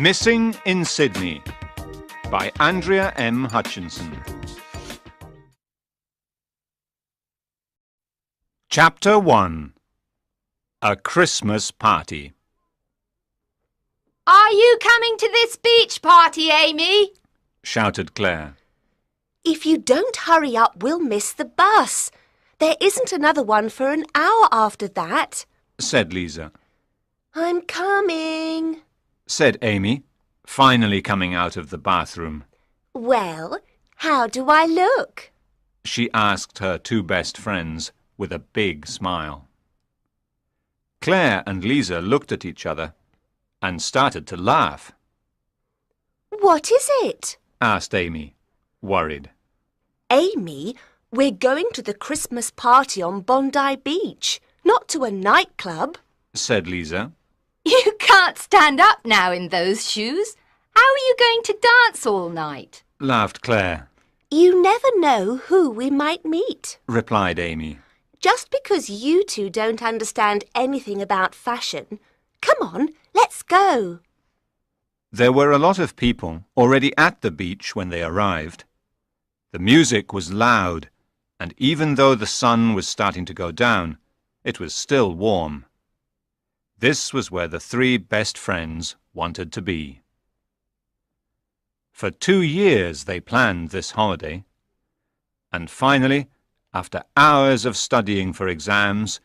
Missing in Sydney by Andrea M. Hutchinson. Chapter 1. A Christmas Party. "Are you coming to this beach party, Amy?" shouted Claire. If you don't hurry up, we'll miss the bus. There isn't another one for an hour after that, said Lisa. I'm coming, said Amy, finally coming out of the bathroom. Well, how do I look? She asked her two best friends with a big smile. Claire and Lisa looked at each other and started to laugh. What is it? asked Amy, worried. Amy, we're going to the Christmas party on Bondi Beach, not to a nightclub, said Lisa. "You can't stand up now in those shoes. How are you going to dance all night?" laughed Claire. You never know who we might meet, replied Amy. Just because you two don't understand anything about fashion, come on, let's go. There were a lot of people already at the beach when they arrived. The music was loud, and even though the sun was starting to go down, it was still warm. This was where the three best friends wanted to be. For 2 years they planned this holiday, and finally, after hours of studying for exams,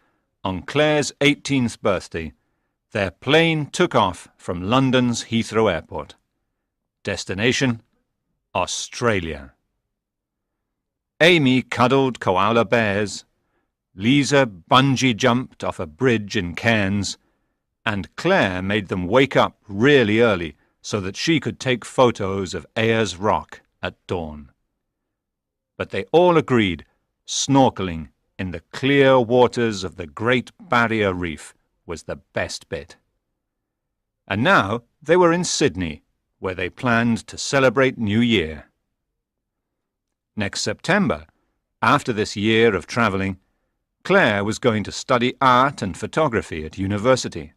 on Claire's 18th birthday, their plane took off from London's Heathrow Airport. Destination, Australia. Amy cuddled koala bears, Lisa bungee jumped off a bridge in Cairns, and Claire made them wake up really early so that she could take photos of Ayers Rock at dawn. But they all agreed snorkeling in the clear waters of the Great Barrier Reef was the best bit. And now they were in Sydney, where they planned to celebrate New Year. Next September, after this year of travelling, Claire was going to study art and photography at university.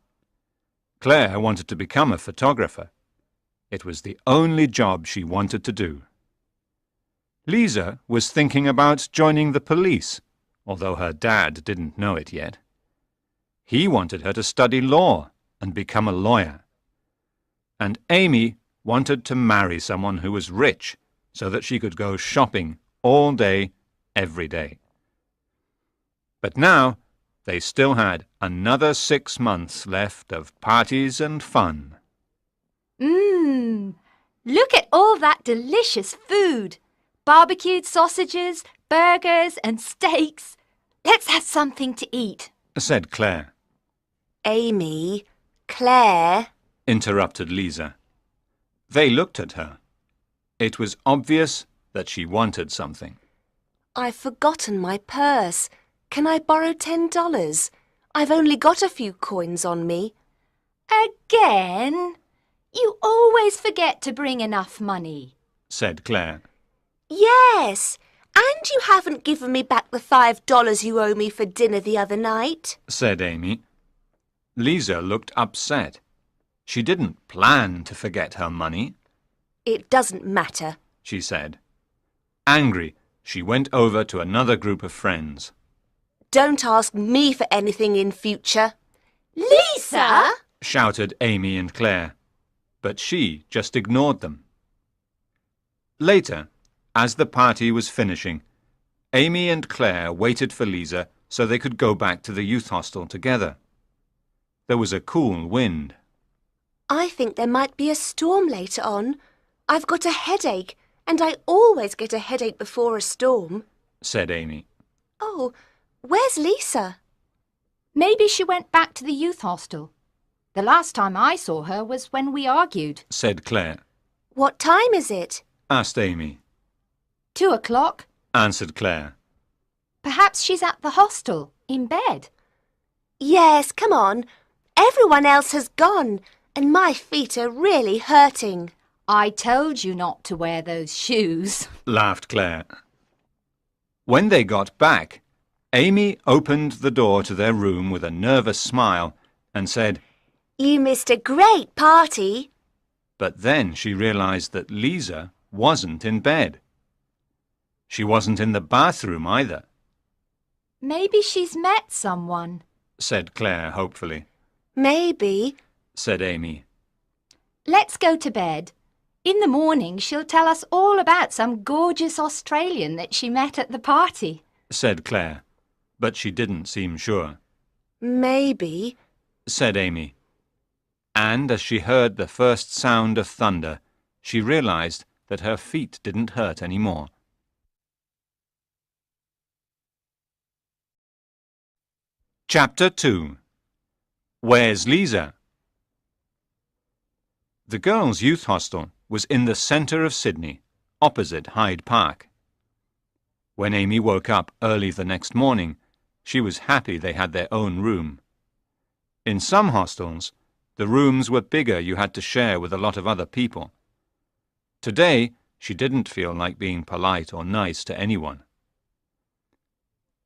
Claire wanted to become a photographer. It was the only job she wanted to do. Lisa was thinking about joining the police, although her dad didn't know it yet. He wanted her to study law and become a lawyer. And Amy wanted to marry someone who was rich so that she could go shopping all day, every day. But now they still had another 6 months left of parties and fun. Look at all that delicious food. Barbecued sausages, burgers and steaks. Let's have something to eat, said Claire. Amy, Claire, interrupted Lisa. They looked at her. It was obvious that she wanted something. I've forgotten my purse. Can I borrow $10? I've only got a few coins on me. Again? You always forget to bring enough money, said Claire. Yes, and you haven't given me back the $5 you owe me for dinner the other night, said Amy. Lisa looked upset. She didn't plan to forget her money. It doesn't matter, she said. Angry, she went over to another group of friends. Don't ask me for anything in future. Lisa! shouted Amy and Claire, but she just ignored them. Later, as the party was finishing, Amy and Claire waited for Lisa so they could go back to the youth hostel together. There was a cool wind. I think there might be a storm later on. I've got a headache, and I always get a headache before a storm, said Amy. Oh, where's Lisa? Maybe she went back to the youth hostel. The last time I saw her was when we argued, said Claire. What time is it? asked Amy. 2 o'clock, answered Claire. Perhaps she's at the hostel, in bed. Yes, come on. Everyone else has gone, and my feet are really hurting. I told you not to wear those shoes, laughed Claire. When they got back, Amy opened the door to their room with a nervous smile and said, You missed a great party. But then she realized that Lisa wasn't in bed. She wasn't in the bathroom either. Maybe she's met someone, said Claire hopefully. Maybe, said Amy. Let's go to bed. In the morning she'll tell us all about some gorgeous Australian that she met at the party, said Claire, but she didn't seem sure. Maybe, said Amy. And as she heard the first sound of thunder, she realized that her feet didn't hurt any more. Chapter 2. Where's Lisa? The girls' youth hostel was in the centre of Sydney, opposite Hyde Park. When Amy woke up early the next morning, she was happy they had their own room. In some hostels, the rooms were bigger you had to share with a lot of other people. Today, she didn't feel like being polite or nice to anyone.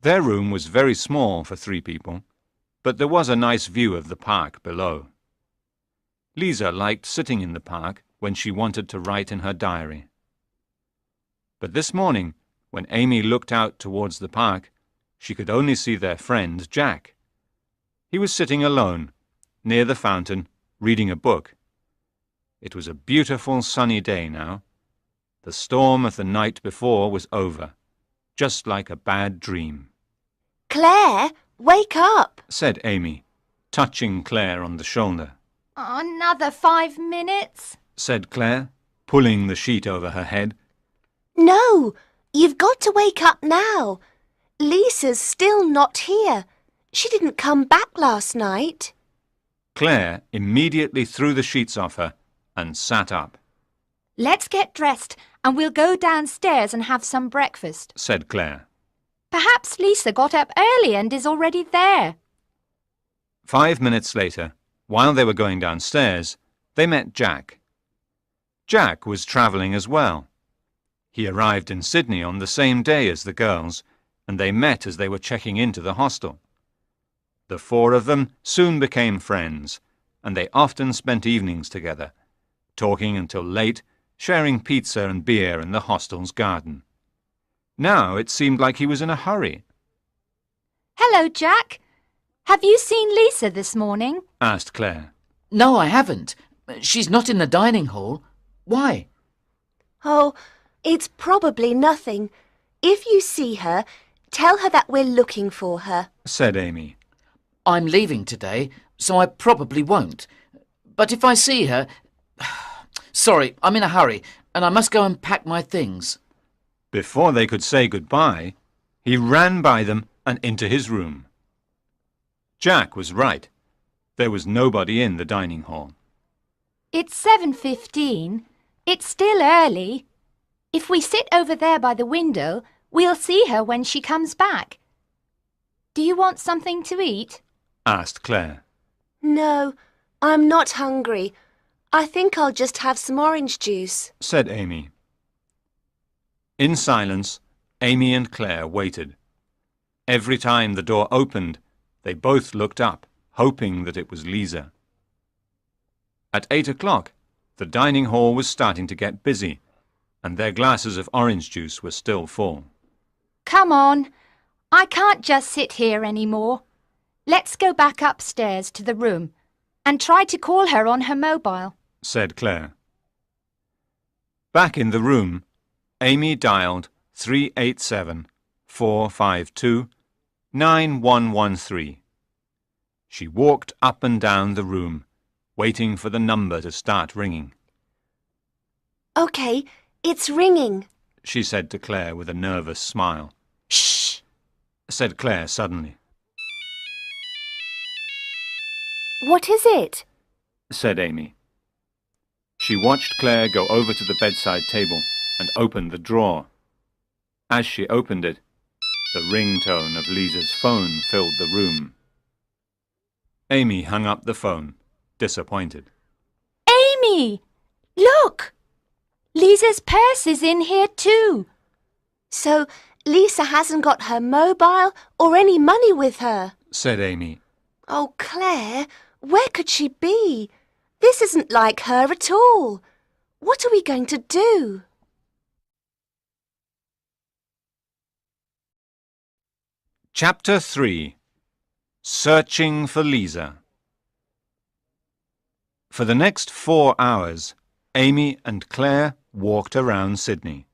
Their room was very small for 3 people, but there was a nice view of the park below. Lisa liked sitting in the park when she wanted to write in her diary. But this morning, when Amy looked out towards the park, she could only see their friend Jack. He was sitting alone, near the fountain, reading a book. It was a beautiful sunny day now. The storm of the night before was over, just like a bad dream. Claire, wake up, said Amy, touching Claire on the shoulder. Another 5 minutes, said Claire, pulling the sheet over her head. No, you've got to wake up now. Lisa's still not here. She didn't come back last night. Claire immediately threw the sheets off her and sat up. Let's get dressed and we'll go downstairs and have some breakfast, said Claire. Perhaps Lisa got up early and is already there. 5 minutes later, while they were going downstairs, they met Jack. Jack was travelling as well. He arrived in Sydney on the same day as the girls, and they met as they were checking into the hostel. The 4 of them soon became friends, and they often spent evenings together, talking until late, sharing pizza and beer in the hostel's garden. Now it seemed like he was in a hurry. Hello, Jack. Have you seen Lisa this morning? asked Claire. No, I haven't. She's not in the dining hall. Why? Oh, it's probably nothing. If you see her, tell her that we're looking for her, said Amy. I'm leaving today, so I probably won't. But if I see her... Sorry, I'm in a hurry, and I must go and pack my things. Before they could say goodbye, he ran by them and into his room. Jack was right. There was nobody in the dining hall. It's 7:15. It's still early. If we sit over there by the window, we'll see her when she comes back. Do you want something to eat? asked Claire. No, I'm not hungry. I think I'll just have some orange juice, said Amy. In silence, Amy and Claire waited. Every time the door opened, they both looked up, hoping that it was Lisa. At 8 o'clock, the dining hall was starting to get busy, and their glasses of orange juice were still full. Come on. I can't just sit here anymore. Let's go back upstairs to the room and try to call her on her mobile, said Claire. Back in the room, Amy dialed 387-452-9113. She walked up and down the room, waiting for the number to start ringing. OK, it's ringing, she said to Claire with a nervous smile. Shh, said Claire suddenly. What is it? said Amy. She watched Claire go over to the bedside table and open the drawer. As she opened it, the ringtone of Lisa's phone filled the room. Amy hung up the phone, disappointed. Amy! Look! Lisa's purse is in here too. So Lisa hasn't got her mobile or any money with her, said Amy. Oh, Claire, where could she be? This isn't like her at all. What are we going to do? Chapter 3. Searching for Lisa. For the next 4 hours, Amy and Claire walked around Sydney.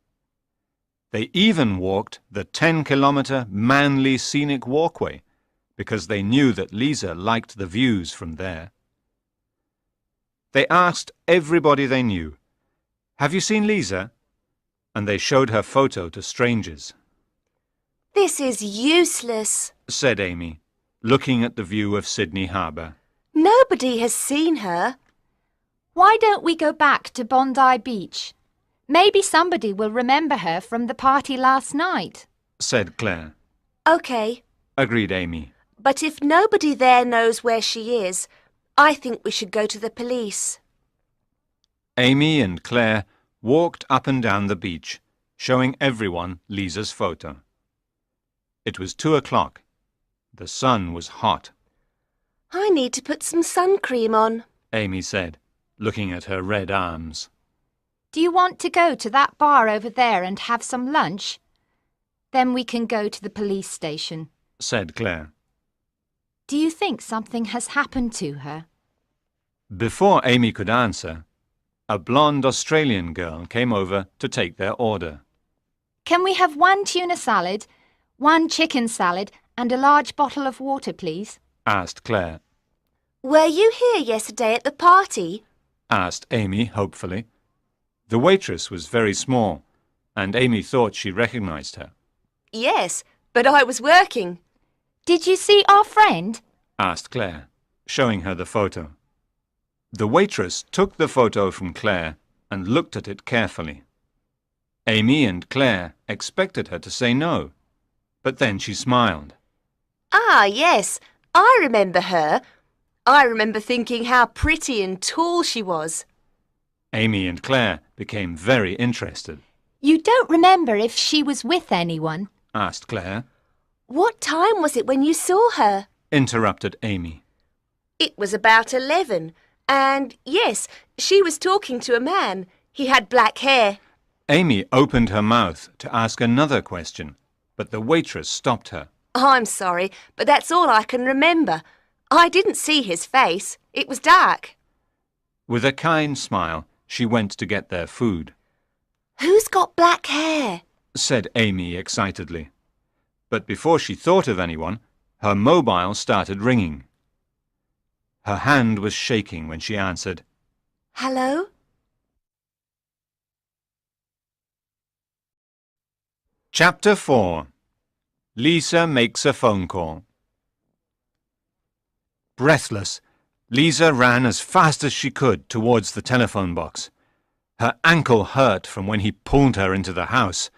They even walked the 10-kilometre Manly Scenic Walkway because they knew that Lisa liked the views from there. They asked everybody they knew, "Have you seen Lisa?" And they showed her photo to strangers. This is useless, Said Amy, looking at the view of Sydney Harbour. Nobody has seen her. Why don't we go back to Bondi Beach? Maybe somebody will remember her from the party last night. Said Claire. OK, Agreed Amy. but if nobody there knows where she is, I think we should go to the police. Amy and Claire walked up and down the beach, showing everyone Lisa's photo. It was 2 o'clock. The sun was hot. I need to put some sun cream on. Amy said, looking at her red arms. Do you want to go to that bar over there and have some lunch? Then we can go to the police station. Said Claire. Do you think something has happened to her? Before Amy could answer, a blonde Australian girl came over to take their order. Can we have 1 tuna salad, 1 chicken salad and a large bottle of water, please? Asked Claire. Were you here yesterday at the party? Asked Amy hopefully. The waitress was very small, and Amy thought she recognized her. Yes, but I was working. Did you see our friend? Asked Claire, showing her the photo. The waitress took the photo from Claire and looked at it carefully. Amy and Claire expected her to say no, but then she smiled. Ah, yes, I remember her. I remember thinking how pretty and tall she was. Amy and Claire became very interested. You don't remember if she was with anyone? Asked Claire. What time was it when you saw her? Interrupted Amy. It was about 11, and yes, she was talking to a man. He had black hair. Amy opened her mouth to ask another question, but the waitress stopped her. I'm sorry, but that's all I can remember. I didn't see his face. It was dark. With a kind smile, she went to get their food. Who's got black hair? Said Amy excitedly. But before she thought of anyone, her mobile started ringing. Her hand was shaking when she answered. Hello? Chapter 4. Lisa makes a phone call. Breathless, Lisa ran as fast as she could towards the telephone box. Her ankle hurt from when he pulled her into the house,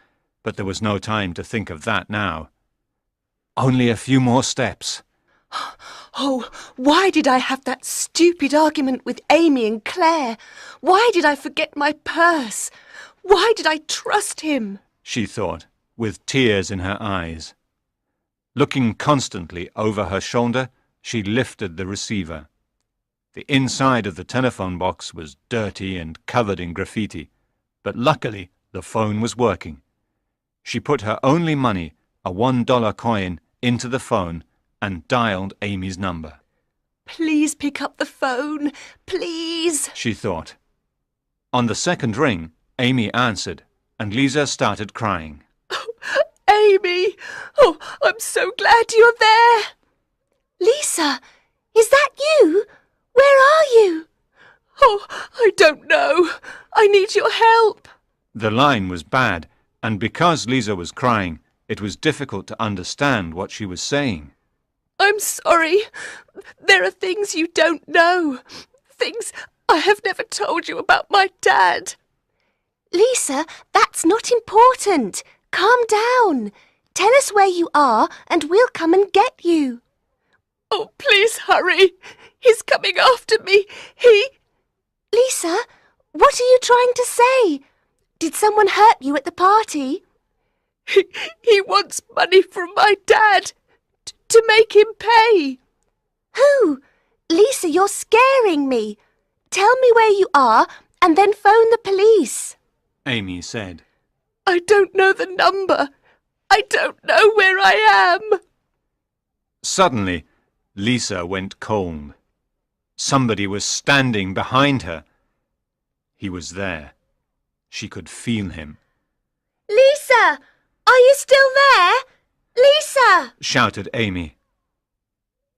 but there was no time to think of that now. Only a few more steps. Oh, why did I have that stupid argument with Amy and Claire? Why did I forget my purse? Why did I trust him? She thought, with tears in her eyes. Looking constantly over her shoulder, she lifted the receiver. The inside of the telephone box was dirty and covered in graffiti, but luckily the phone was working. She put her only money, a $1 coin, into the phone and dialed Amy's number. Please pick up the phone, please, she thought. On the second ring, Amy answered, and Lisa started crying. Amy! Oh, I'm so glad you're there! Lisa, is that you? Where are you? Oh, I don't know. I need your help. The line was bad, and because Lisa was crying, it was difficult to understand what she was saying. I'm sorry. There are things you don't know. Things I have never told you about my dad. Lisa, that's not important. Calm down. Tell us where you are and we'll come and get you. Oh, please hurry. He's coming after me. Lisa, what are you trying to say? Did someone hurt you at the party? He wants money from my dad to make him pay. Who? Lisa, you're scaring me. Tell me where you are and then phone the police. Amy said. I don't know the number. I don't know where I am. Suddenly, Lisa went cold. Somebody was standing behind her. He was there. She could feel him. Lisa! Are you still there? Lisa! Shouted Amy.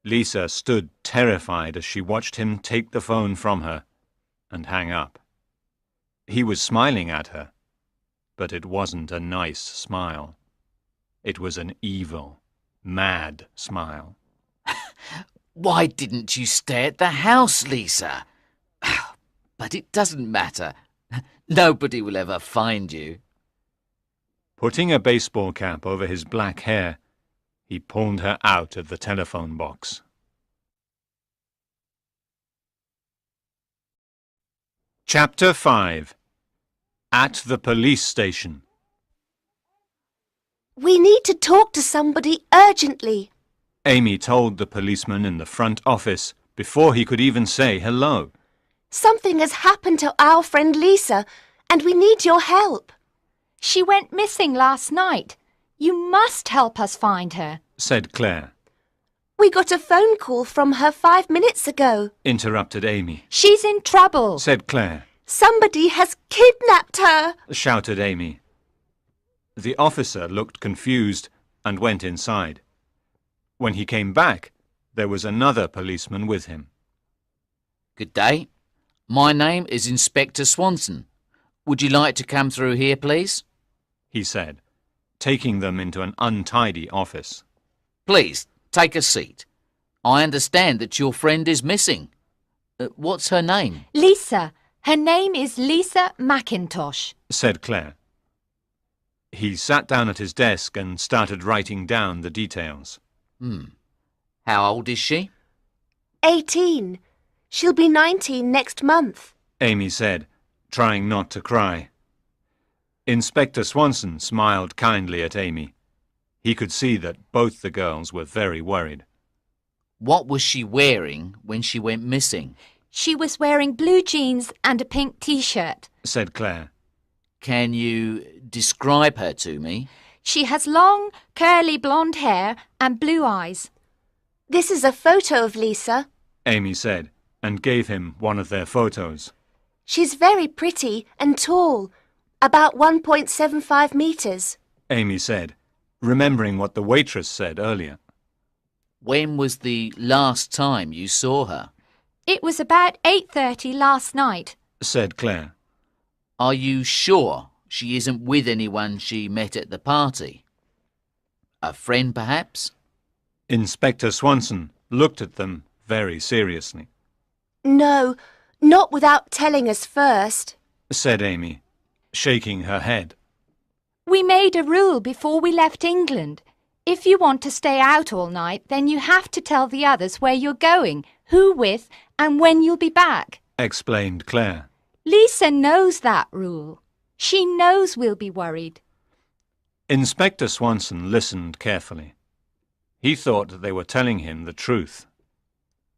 Lisa stood terrified as she watched him take the phone from her and hang up. He was smiling at her, but it wasn't a nice smile. It was an evil, mad smile. Why didn't you stay at the house, Lisa? But it doesn't matter. Nobody will ever find you. Putting a baseball cap over his black hair, he pulled her out of the telephone box. Chapter 5. At the police station. We need to talk to somebody urgently. Amy told the policeman in the front office before he could even say hello. Something has happened to our friend Lisa, and we need your help. She went missing last night. You must help us find her, Said Claire. We got a phone call from her 5 minutes ago. Interrupted Amy. She's in trouble. Said Claire. Somebody has kidnapped her. Shouted Amy. The officer looked confused and went inside. When he came back, there was another policeman with him. Good day. My name is Inspector Swanson. Would you like to come through here, please? He said, taking them into an untidy office. Please, take a seat. I understand that your friend is missing. What's her name? Lisa. Her name is Lisa McIntosh, Said Claire. He sat down at his desk and started writing down the details. How old is she? 18. She'll be 19 next month. Amy said, trying not to cry. Inspector Swanson smiled kindly at Amy. He could see that both the girls were very worried. What was she wearing when she went missing? She was wearing blue jeans and a pink t-shirt. Said Claire. Can you describe her to me? She has long, curly blonde hair and blue eyes. This is a photo of Lisa. Amy said, and gave him one of their photos. She's very pretty and tall, about 1.75 meters. Amy said, remembering what the waitress said earlier. When was the last time you saw her? It was about 8:30 last night. Said Claire. Are you sure she isn't with anyone she met at the party? A friend, perhaps? Inspector Swanson looked at them very seriously. No, not without telling us first. Said Amy, shaking her head. We made a rule before we left England. If you want to stay out all night, then you have to tell the others where you're going, who with, and when you'll be back. Explained Claire. Lisa knows that rule. She knows we'll be worried. Inspector Swanson listened carefully. He thought that they were telling him the truth.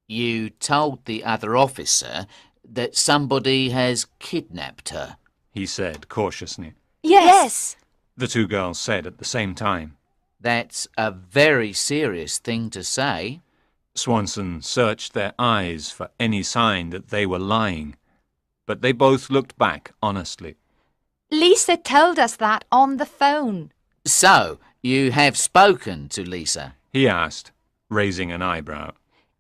You told the other officer that somebody has kidnapped her. He said cautiously. Yes. The two girls said at the same time. That's a very serious thing to say. Swanson searched their eyes for any sign that they were lying, but they both looked back honestly. Lisa told us that on the phone. So, you have spoken to Lisa? He asked, raising an eyebrow.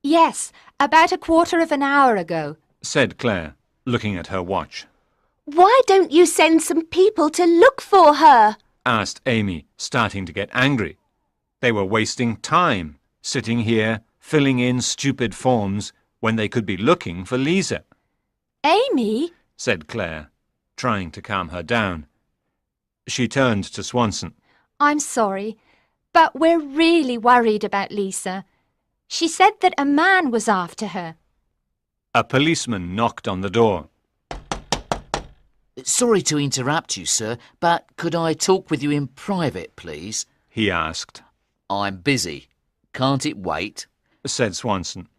Yes, about a quarter of an hour ago. Said Claire, looking at her watch. Why don't you send some people to look for her? Asked Amy, starting to get angry. They were wasting time, sitting here, filling in stupid forms, when they could be looking for Lisa. Amy? Said Claire, trying to calm her down. She turned to Swanson. I'm sorry, but we're really worried about Lisa. She said that a man was after her. A policeman knocked on the door. Sorry to interrupt you, sir, but could I talk with you in private, please? He asked. I'm busy. Can't it wait? Said Swanson.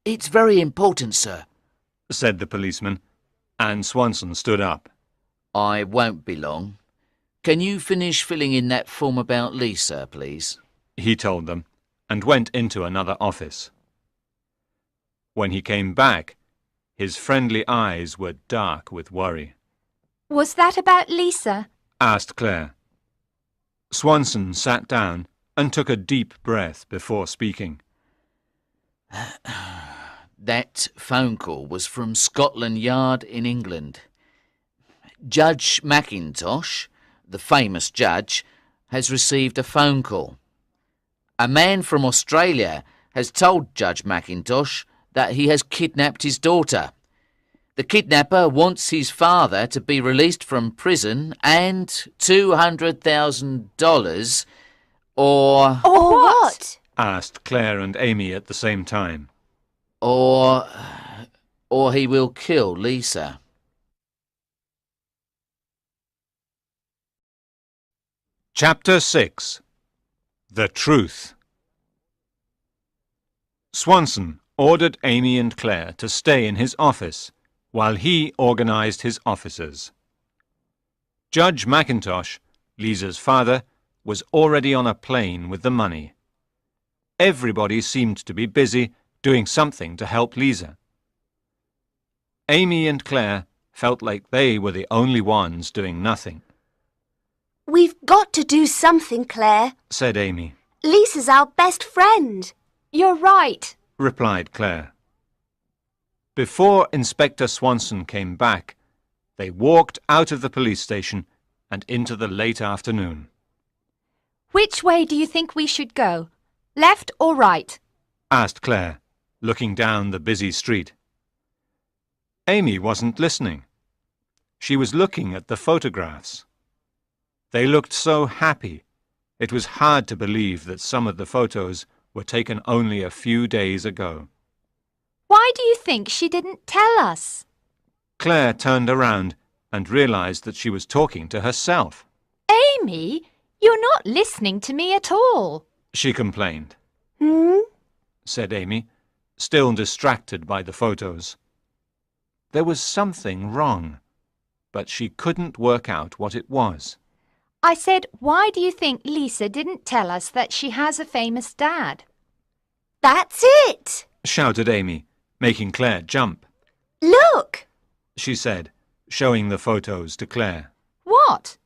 It's very important, sir. Said the policeman, and Swanson stood up. I won't be long. Can you finish filling in that form about Lisa, please? He told them, and went into another office. When he came back, his friendly eyes were dark with worry. Was that about Lisa? Asked Claire. Swanson sat down and took a deep breath before speaking. That phone call was from Scotland Yard in England. Judge Mackintosh, the famous judge, has received a phone call. A man from Australia has told Judge Mackintosh that he has kidnapped his daughter. The kidnapper wants his father to be released from prison and $200,000 or What? Asked Claire and Amy at the same time. Or he will kill Lisa. Chapter 6. The Truth. Swanson ordered Amy and Claire to stay in his office while he organised his officers. Judge Mackintosh, Lisa's father, was already on a plane with the money. Everybody seemed to be busy doing something to help Lisa. Amy and Claire felt like they were the only ones doing nothing. We've got to do something, Claire. Said Amy. Lisa's our best friend. You're right. Replied Claire. Before Inspector Swanson came back, they walked out of the police station and into the late afternoon. Which way do you think we should go? Left or right? Asked Claire, looking down the busy street. Amy wasn't listening. She was looking at the photographs. They looked so happy. It was hard to believe that some of the photos were taken only a few days ago. Why do you think she didn't tell us? Claire turned around and realized that she was talking to herself. Amy, you're not listening to me at all. She complained. Said Amy, still distracted by the photos. There was something wrong, but she couldn't work out what it was. I said, why do you think Lisa didn't tell us that she has a famous dad? That's it! Shouted Amy, making Claire jump. Look! She said, showing the photos to Claire. What?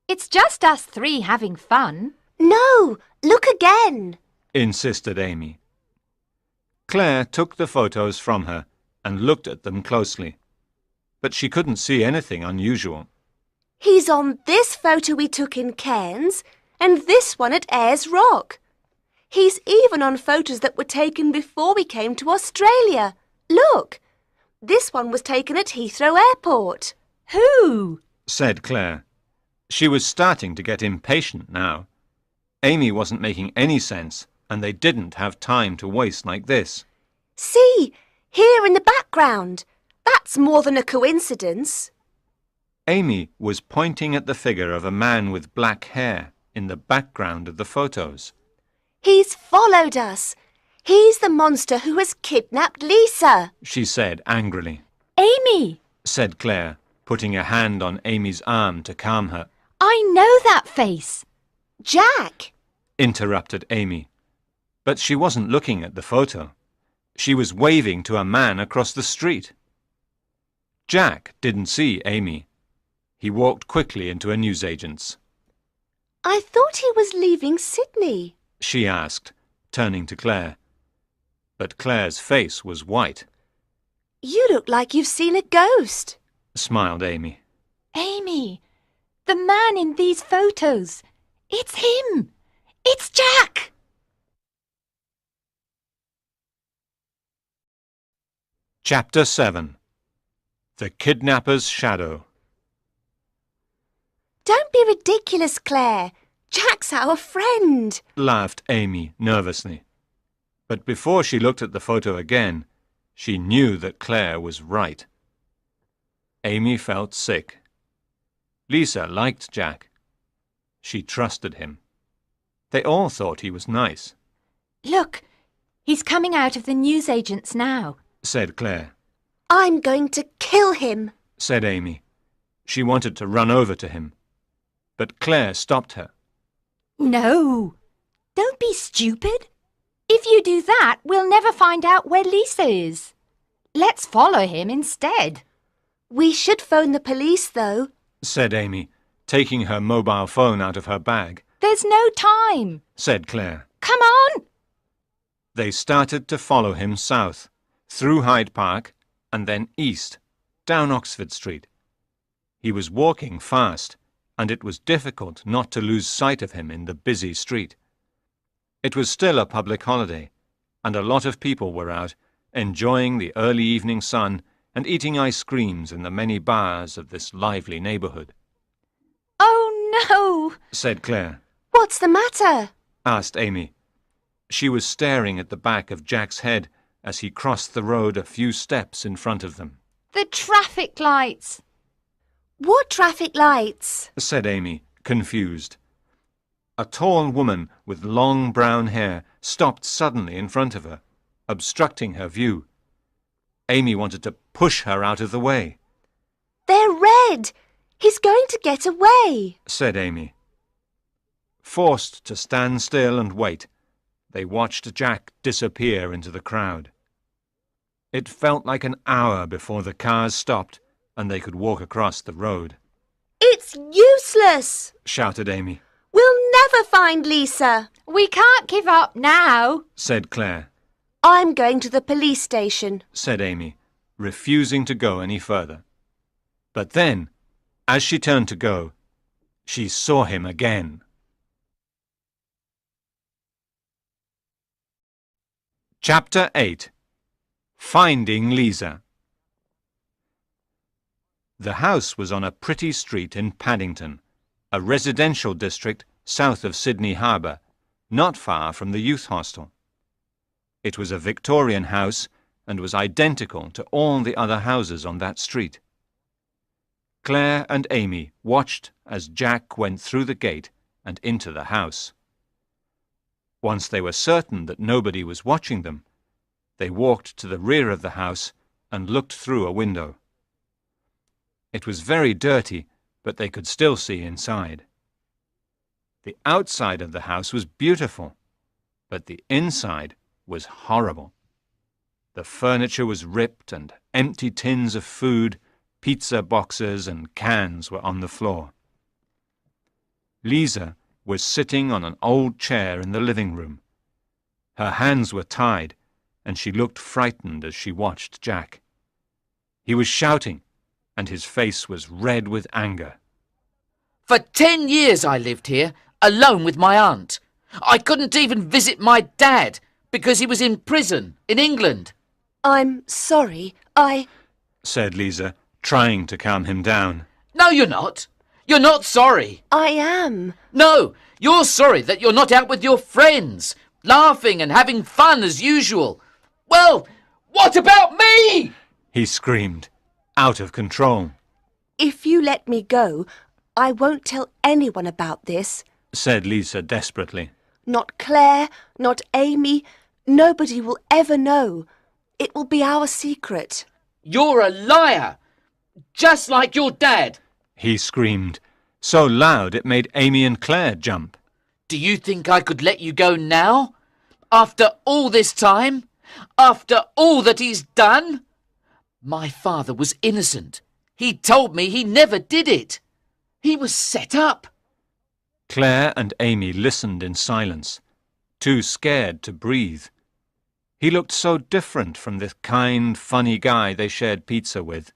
It's just us three having fun. No, look again. Insisted Amy. Claire took the photos from her and looked at them closely, but she couldn't see anything unusual. He's on this photo we took in Cairns and this one at Ayers Rock. He's even on photos that were taken before we came to Australia. Look, this one was taken at Heathrow Airport. Who? Said Claire. She was starting to get impatient now. Amy wasn't making any sense, and they didn't have time to waste like this. See, here in the background. That's more than a coincidence. Amy was pointing at the figure of a man with black hair in the background of the photos. He's followed us. He's the monster who has kidnapped Lisa. She said angrily. Amy, Said Claire, putting a hand on Amy's arm to calm her. I know that face. Jack! Interrupted Amy. But she wasn't looking at the photo. She was waving to a man across the street. Jack didn't see Amy. He walked quickly into a newsagent's. I thought he was leaving Sydney. She asked, turning to Claire. But Claire's face was white. You look like you've seen a ghost. Smiled Amy. Amy, the man in these photos. It's him. It's Jack. Chapter 7. The Kidnapper's Shadow. Don't be ridiculous, Claire. Jack's our friend. Laughed Amy nervously. But before she looked at the photo again, she knew that Claire was right. Amy felt sick. Lisa liked Jack. She trusted him. They all thought he was nice. Look, he's coming out of the newsagent's now. Said Claire. I'm going to kill him. said Amy. She wanted to run over to him, but Claire stopped her. No, don't be stupid. If you do that, we'll never find out where Lisa is. Let's follow him instead. We should phone the police, though, said Amy, taking her mobile phone out of her bag. There's no time, said Claire. Come on! They started to follow him south, through Hyde Park, and then east, down Oxford Street. He was walking fast, and it was difficult not to lose sight of him in the busy street. It was still a public holiday, and a lot of people were out, enjoying the early evening sun and eating ice creams in the many bars of this lively neighbourhood. Oh, no, said Claire. What's the matter? Asked Amy. She was staring at the back of Jack's head as he crossed the road a few steps in front of them. The traffic lights. What traffic lights? Said Amy, confused. A tall woman with long brown hair stopped suddenly in front of her, obstructing her view. Amy wanted to push her out of the way. They're red. He's going to get away, said Amy. Forced to stand still and wait, they watched Jack disappear into the crowd. It felt like an hour before the cars stopped and they could walk across the road. It's useless, shouted Amy. We'll never find Lisa. We can't give up now, said Claire. I'm going to the police station, said Amy, refusing to go any further. But then, as she turned to go, she saw him again. Chapter 8. Finding Lisa. The house was on a pretty street in Paddington, a residential district south of Sydney Harbour, not far from the youth hostel. It was a Victorian house and was identical to all the other houses on that street. Claire and Amy watched as Jack went through the gate and into the house. Once they were certain that nobody was watching them, they walked to the rear of the house and looked through a window. It was very dirty, but they could still see inside. The outside of the house was beautiful, but the inside was horrible. The furniture was ripped and empty tins of food, pizza boxes and cans were on the floor. Lisa was sitting on an old chair in the living room. Her hands were tied, and she looked frightened as she watched Jack. He was shouting, and his face was red with anger. For 10 years I lived here, alone with my aunt. I couldn't even visit my dad because he was in prison in England. I'm sorry, said Lisa, trying to calm him down. No, you're not. You're not sorry. I am. No, you're sorry that you're not out with your friends, laughing and having fun as usual. Well, what about me? He screamed, out of control. If you let me go, I won't tell anyone about this, said Lisa desperately. Not Claire, not Amy. Nobody will ever know. It will be our secret. You're a liar, just like your dad. He screamed, so loud it made Amy and Claire jump. Do you think I could let you go now? After all this time? After all that he's done? My father was innocent. He told me he never did it. He was set up. Claire and Amy listened in silence, too scared to breathe. He looked so different from the kind, funny guy they shared pizza with.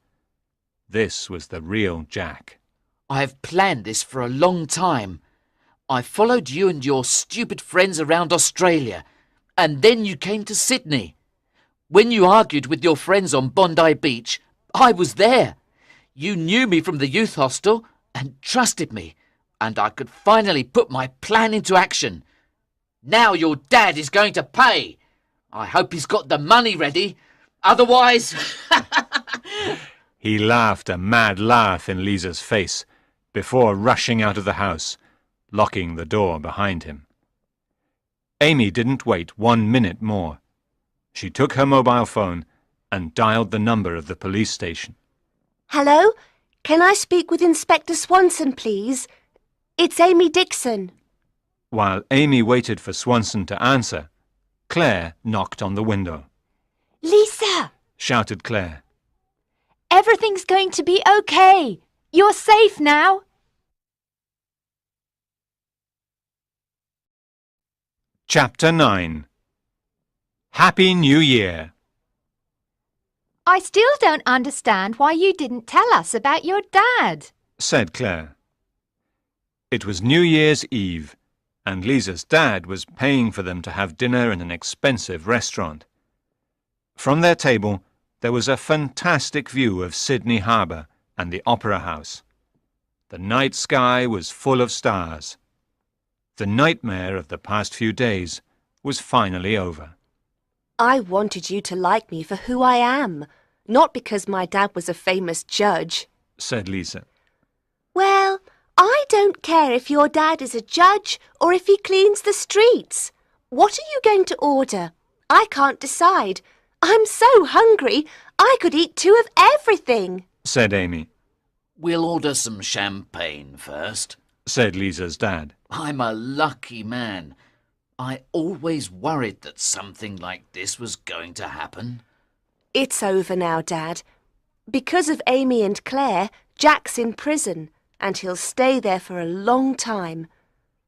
This was the real Jack. I have planned this for a long time. I followed you and your stupid friends around Australia, and then you came to Sydney. When you argued with your friends on Bondi Beach, I was there. You knew me from the youth hostel and trusted me, and I could finally put my plan into action. Now your dad is going to pay. I hope he's got the money ready. Otherwise... He laughed a mad laugh in Lisa's face before rushing out of the house, locking the door behind him. Amy didn't wait 1 minute more. She took her mobile phone and dialed the number of the police station. Hello? Can I speak with Inspector Swanson, please? It's Amy Dixon. While Amy waited for Swanson to answer, Claire knocked on the window. Lisa! Shouted Claire. Everything's going to be okay. You're safe now. Chapter 9. Happy New Year. I still don't understand why you didn't tell us about your dad, Said Claire. It was New Year's Eve, and Lisa's dad was paying for them to have dinner in an expensive restaurant. From their table, there was a fantastic view of Sydney Harbour and the Opera House. The night sky was full of stars. The nightmare of the past few days was finally over. I wanted you to like me for who I am, not because my dad was a famous judge, Said Lisa. Well, I don't care if your dad is a judge or if he cleans the streets. What are you going to order? I can't decide. I'm so hungry, I could eat 2 of everything, Said Amy. We'll order some champagne first. Said Lisa's dad. I'm a lucky man. I always worried that something like this was going to happen. It's over now, Dad. Because of Amy and Claire, Jack's in prison, and he'll stay there for a long time.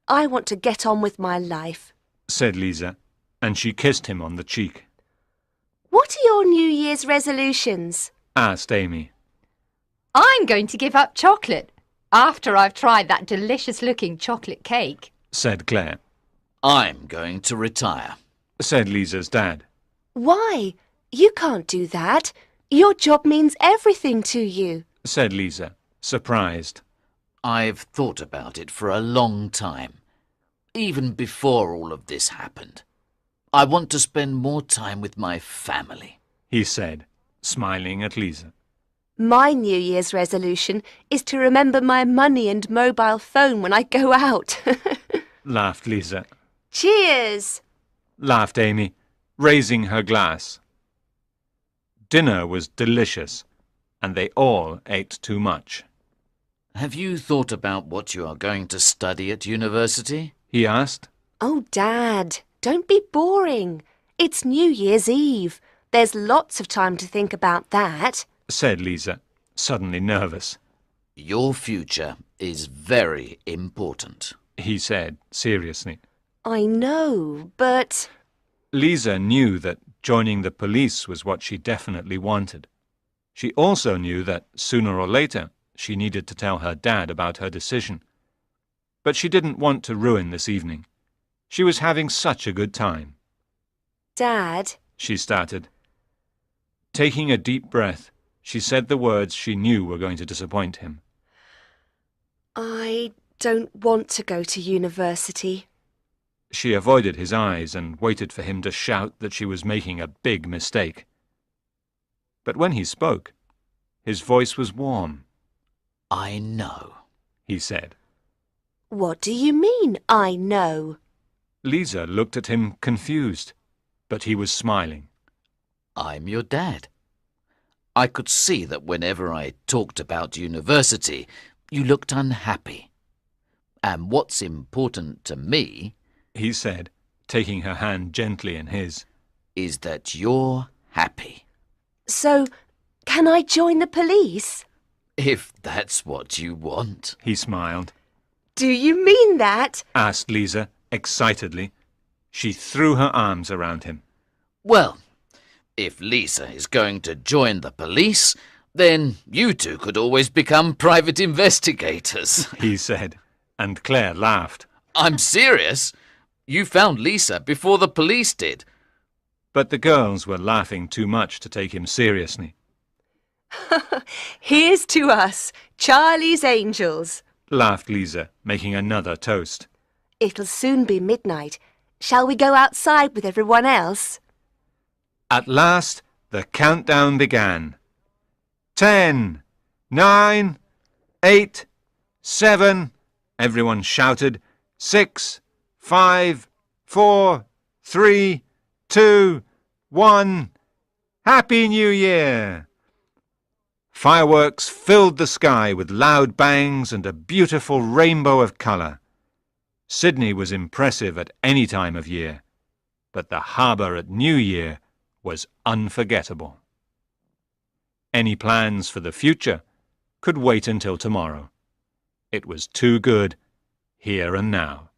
I want to get on with my life, Said Lisa, and she kissed him on the cheek. What are your New Year's resolutions? Asked Amy. I'm going to give up chocolate after I've tried that delicious-looking chocolate cake, Said Claire. I'm going to retire. Said Lisa's dad. Why? You can't do that. Your job means everything to you, Said Lisa, surprised. I've thought about it for a long time, even before all of this happened. I want to spend more time with my family, He said, smiling at Lisa. My New Year's resolution is to remember my money and mobile phone when I go out. Laughed Lisa. Cheers! Laughed Amy, raising her glass. Dinner was delicious, and they all ate too much. Have you thought about what you are going to study at university? He asked. Oh, Dad, don't be boring. It's New Year's Eve. There's lots of time to think about that, Said Lisa, suddenly nervous. Your future is very important. He said seriously. I know, but... Lisa knew that joining the police was what she definitely wanted. She also knew that sooner or later she needed to tell her dad about her decision. But she didn't want to ruin this evening. She was having such a good time. Dad, She started. Taking a deep breath, she said the words she knew were going to disappoint him. I don't want to go to university. She avoided his eyes and waited for him to shout that she was making a big mistake. But when he spoke, his voice was warm. I know, He said. What do you mean, I know? Lisa looked at him confused, but he was smiling. I'm your dad. I could see that whenever I talked about university, you looked unhappy. And what's important to me, He said, taking her hand gently in his. is that you're happy. So, can I join the police? If that's what you want. He smiled. Do you mean that? Asked Lisa, excitedly. She threw her arms around him. Well, if Lisa is going to join the police, then you two could always become private investigators. He said, and Claire laughed. I'm serious. You found Lisa before the police did. But the girls were laughing too much to take him seriously. Here's to us, Charlie's Angels. Laughed Lisa, making another toast. It'll soon be midnight. Shall we go outside with everyone else? At last, the countdown began. 10, 9, 8, 7, everyone shouted. 6, 5, 4, 3, 2, 1. Happy New Year! Fireworks filled the sky with loud bangs and a beautiful rainbow of colour. Sydney was impressive at any time of year, but the harbour at New Year was unforgettable. Any plans for the future could wait until tomorrow. It was too good here and now.